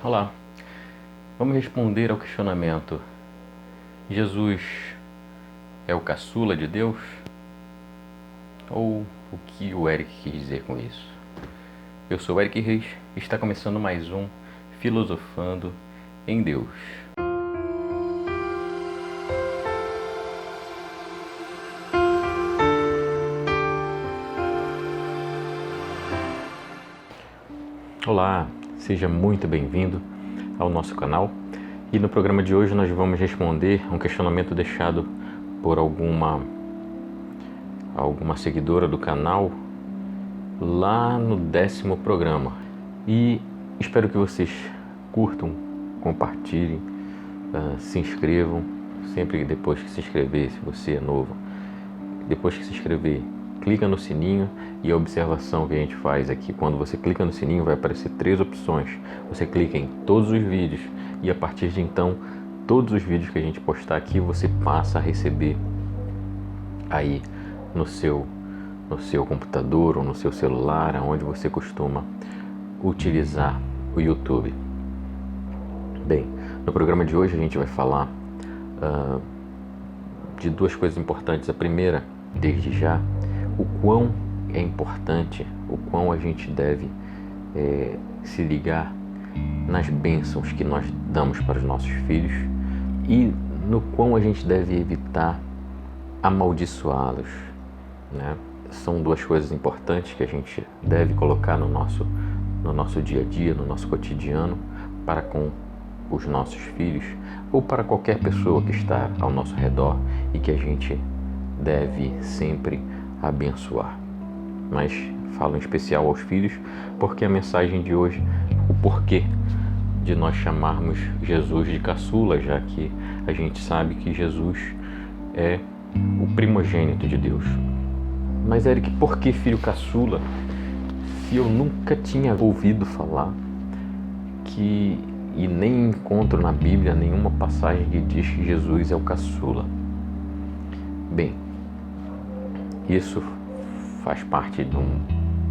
Olá, vamos responder ao questionamento: Jesus é o caçula de Deus? Ou o que o Eric quis dizer com isso? Eu sou o Eric Reis e está começando mais um Filosofando em Deus. Olá, seja muito bem-vindo ao nosso canal. E no programa de hoje nós vamos responder um questionamento deixado por alguma seguidora do canal lá no 10º programa. E espero que vocês curtam, compartilhem, se inscrevam. Sempre depois que se inscrever, se você é novo, depois que se inscrever, clica no sininho. E a observação que a gente faz aqui, quando você clica no sininho, vai aparecer 3 opções. Você clica em todos os vídeos e a partir de então, todos os vídeos que a gente postar aqui, você passa a receber aí no seu computador ou no seu celular, onde você costuma utilizar o YouTube. Bem, no programa de hoje a gente vai falar de 2 coisas importantes. A primeira, desde já, o quão é importante, o quão a gente deve se ligar nas bênçãos que nós damos para os nossos filhos e no quão a gente deve evitar amaldiçoá-los, né? São 2 coisas importantes que a gente deve colocar no nosso dia a dia, no nosso cotidiano, para com os nossos filhos ou para qualquer pessoa que está ao nosso redor e que a gente deve sempre abençoar. Mas falo em especial aos filhos, porque a mensagem de hoje, o porquê de nós chamarmos Jesus de caçula, já que a gente sabe que Jesus é o primogênito de Deus. Mas Eric, por que filho caçula? Se eu nunca tinha ouvido falar e nem encontro na Bíblia nenhuma passagem que diz que Jesus é o caçula. Bem, isso faz parte de um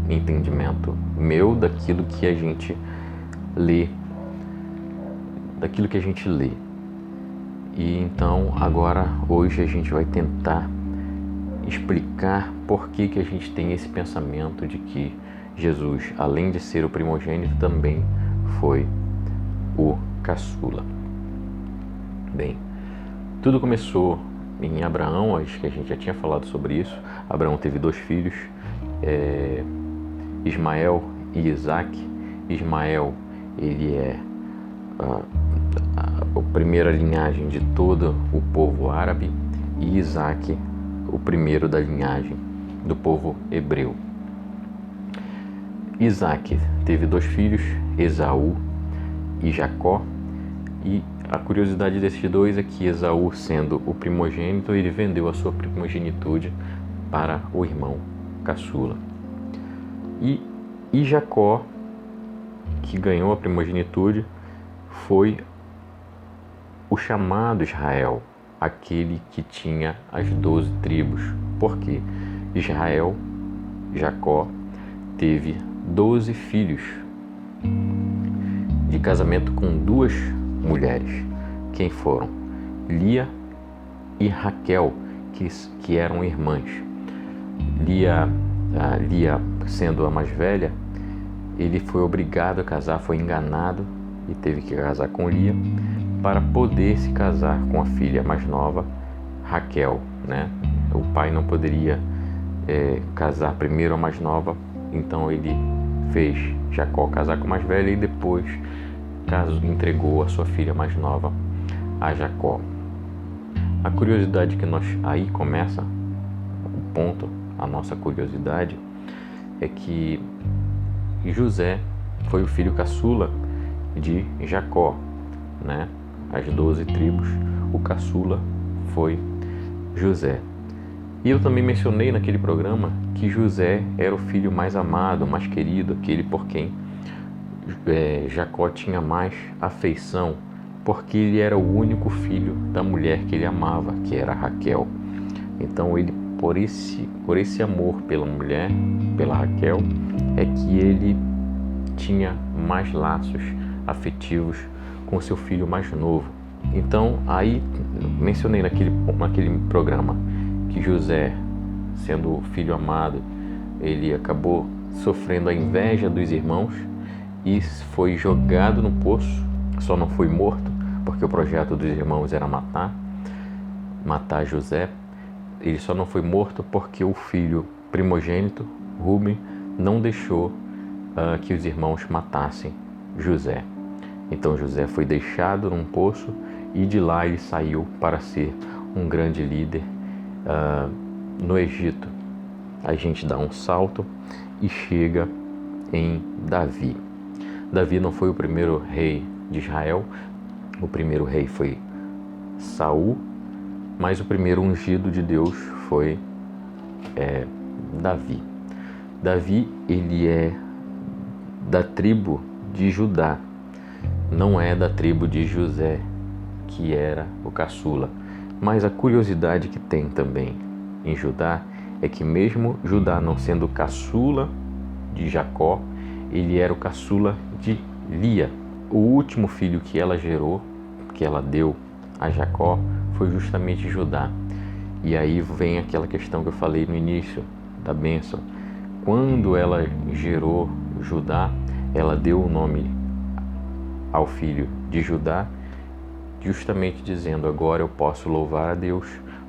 entendimento meu daquilo que a gente lê. E então, agora, hoje a gente vai tentar explicar por que a gente tem esse pensamento de que Jesus, além de ser o primogênito, também foi o caçula. Bem, tudo começou em Abraão, acho que a gente já tinha falado sobre isso. Abraão teve 2 filhos, Ismael e Isaac. Ismael, ele é a primeira linhagem de todo o povo árabe, e Isaac, o primeiro da linhagem do povo hebreu. Isaac teve 2 filhos, Esaú e Jacó, e a curiosidade desses 2 é que Esaú, sendo o primogênito, ele vendeu a sua primogenitude para o irmão caçula. E Jacó, que ganhou a primogenitude, foi o chamado Israel, aquele que tinha as 12 tribos. Porque Jacó, teve 12 filhos de casamento com 2 mulheres. Quem foram? Lia e Raquel, que eram irmãs. Lia, sendo a mais velha, ele foi obrigado a casar, foi enganado e teve que casar com Lia para poder se casar com a filha mais nova, Raquel, né? O pai não poderia casar primeiro a mais nova, então ele fez Jacó casar com a mais velha e depois entregou a sua filha mais nova a Jacó. A curiosidade que aí começa o ponto, a nossa curiosidade, é que José foi o filho caçula de Jacó, né? As 12 tribos, o caçula foi José. E eu também mencionei naquele programa que José era o filho mais amado, mais querido, aquele por quem Jacó tinha mais afeição, porque ele era o único filho da mulher que ele amava, que era Raquel. Então ele, por esse amor pela mulher, pela Raquel, é que ele tinha mais laços afetivos com seu filho mais novo. Então, aí mencionei naquele programa que José, sendo o filho amado, ele acabou sofrendo a inveja dos irmãos e foi jogado no poço. Só não foi morto, porque o projeto dos irmãos era matar José. Ele só não foi morto porque o filho primogênito, Rúben, não deixou que os irmãos matassem José. Então José foi deixado num poço e de lá ele saiu para ser um grande líder no Egito. A gente dá um salto e chega em Davi. Davi não foi o primeiro rei de Israel. O primeiro rei foi Saul, mas o primeiro ungido de Deus foi Davi. Davi, ele é da tribo de Judá, não é da tribo de José, que era o caçula. Mas a curiosidade que tem também em Judá é que mesmo Judá não sendo caçula de Jacó, ele era o caçula de Lia. O último filho que ela gerou, que ela deu a Jacó, foi justamente Judá. E aí vem aquela questão que eu falei no início da bênção. Quando ela gerou Judá, ela deu o nome ao filho de Judá, justamente dizendo: agora eu posso louvar a Deus,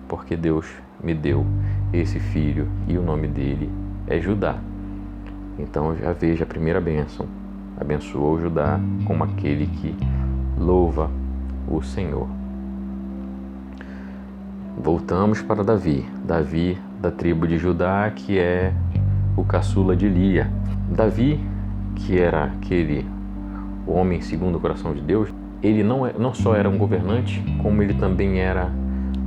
porque Deus me deu esse filho e o nome dele é Judá. Então já veja a primeira bênção. Abençoou Judá como aquele que louva o Senhor. Voltamos para Davi. Davi da tribo de Judá, que é o caçula de Lia. Davi, que era aquele homem segundo o coração de Deus, ele não só era um governante, como ele também era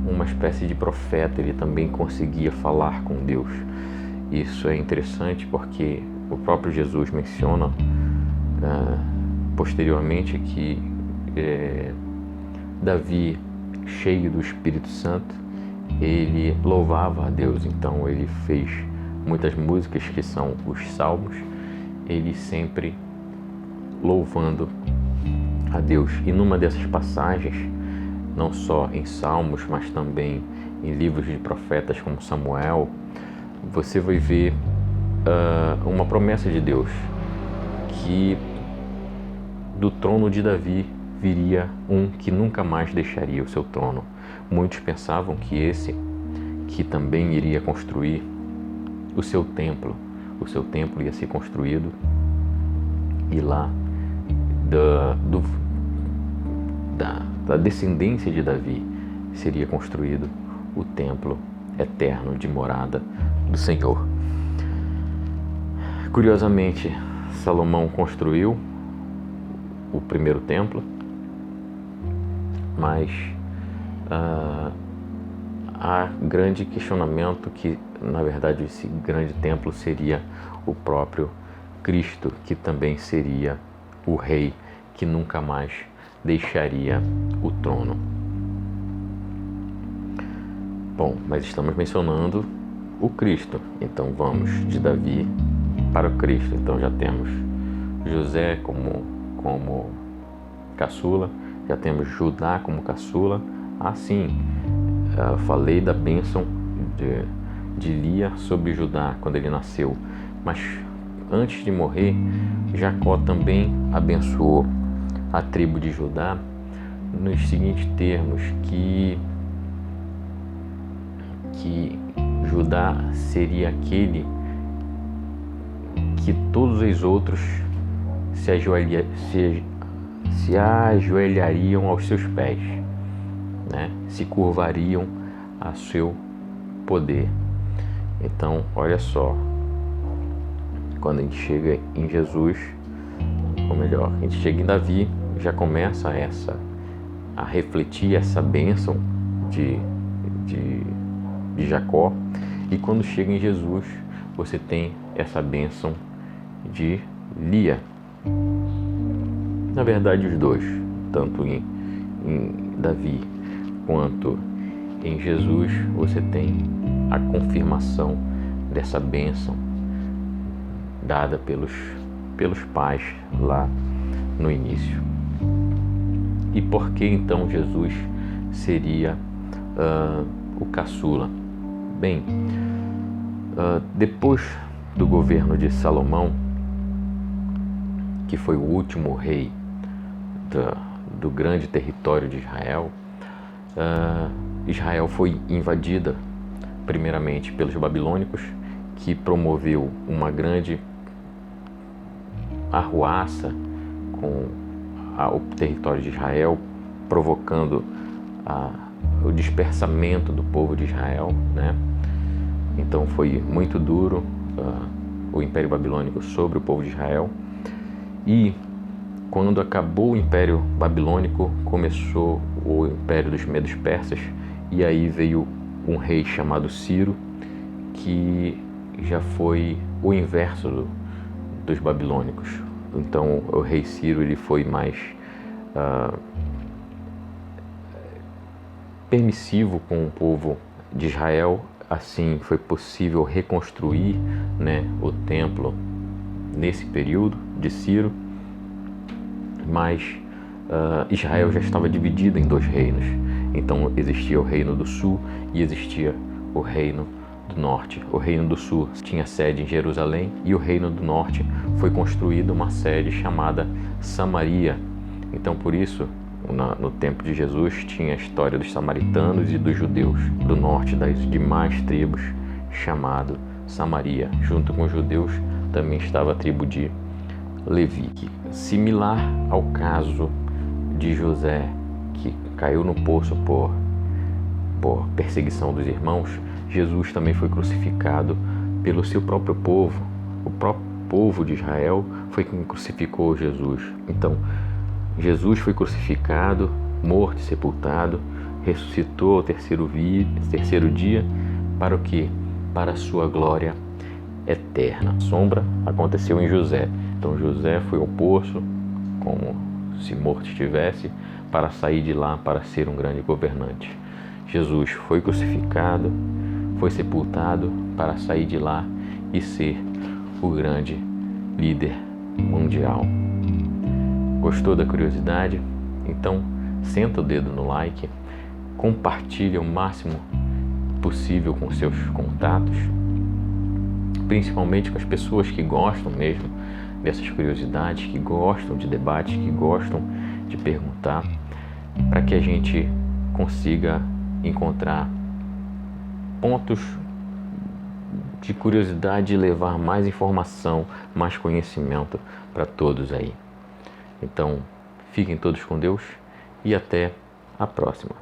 uma espécie de profeta. Ele também conseguia falar com Deus. Isso é interessante porque o próprio Jesus menciona posteriormente que Davi, cheio do Espírito Santo, ele louvava a Deus. Então ele fez muitas músicas que são os salmos, ele sempre louvando a Deus. E numa dessas passagens, não só em salmos, mas também em livros de profetas como Samuel, você vai ver uma promessa de Deus, que do trono de Davi viria um que nunca mais deixaria o seu trono. Muitos pensavam que esse que também iria construir o seu templo ia ser construído, e lá da descendência de Davi seria construído o templo eterno de morada do Senhor. Curiosamente, Salomão construiu o primeiro templo, mas há grande questionamento que, na verdade, esse grande templo seria o próprio Cristo, que também seria o rei que nunca mais deixaria o trono. Bom, mas estamos mencionando o Cristo, então vamos de Davi para o Cristo. Então já temos José como caçula, já temos Judá como caçula. Assim, falei da bênção de Lia sobre Judá quando ele nasceu, mas antes de morrer, Jacó também abençoou a tribo de Judá nos seguintes termos: que Judá seria aquele que todos os outros se ajoelhariam aos seus pés, né? Se curvariam a seu poder. Então, olha só, quando a gente chega em Jesus, ou melhor, a gente chega em Davi, já começa a refletir essa bênção de Jacó, e quando chega em Jesus, você tem essa bênção de Lia. Na verdade, os dois, tanto em Davi quanto em Jesus, você tem a confirmação dessa bênção dada pelos pais lá no início. E por que então Jesus seria o caçula? Bem, depois do governo de Salomão, que foi o último rei do grande território de Israel, Israel foi invadida primeiramente pelos babilônicos, que promoveu uma grande arruaça com o território de Israel, provocando o dispersamento do povo de Israel, né? Então foi muito duro o Império Babilônico sobre o povo de Israel. E quando acabou o Império Babilônico, começou o Império dos Medos Persas, e aí veio um rei chamado Ciro, que já foi o inverso dos babilônicos. Então o rei Ciro ele foi mais permissivo com o povo de Israel. Assim foi possível reconstruir, né, o templo nesse período de Ciro, mas Israel já estava dividido em dois reinos. Então existia o reino do sul e existia o reino do norte. O reino do sul tinha sede em Jerusalém e o reino do norte foi construída uma sede chamada Samaria. Então por isso no tempo de Jesus tinha a história dos samaritanos e dos judeus do norte, das demais tribos, chamado Samaria. Junto com os judeus também estava a tribo de Levi. Similar ao caso de José, que caiu no poço por perseguição dos irmãos, Jesus também foi crucificado pelo seu próprio povo. O próprio povo de Israel foi quem crucificou Jesus. Então, Jesus foi crucificado, morto e sepultado, ressuscitou ao terceiro dia, para o quê? Para a sua glória eterna. A sombra aconteceu em José. Então José foi ao poço, como se morto estivesse, para sair de lá para ser um grande governante. Jesus foi crucificado, foi sepultado para sair de lá e ser o grande líder mundial. Gostou da curiosidade? Então senta o dedo no like, compartilha o máximo possível com seus contatos, principalmente com as pessoas que gostam mesmo dessas curiosidades, que gostam de debates, que gostam de perguntar, para que a gente consiga encontrar pontos de curiosidade e levar mais informação, mais conhecimento para todos aí. Então, fiquem todos com Deus e até a próxima.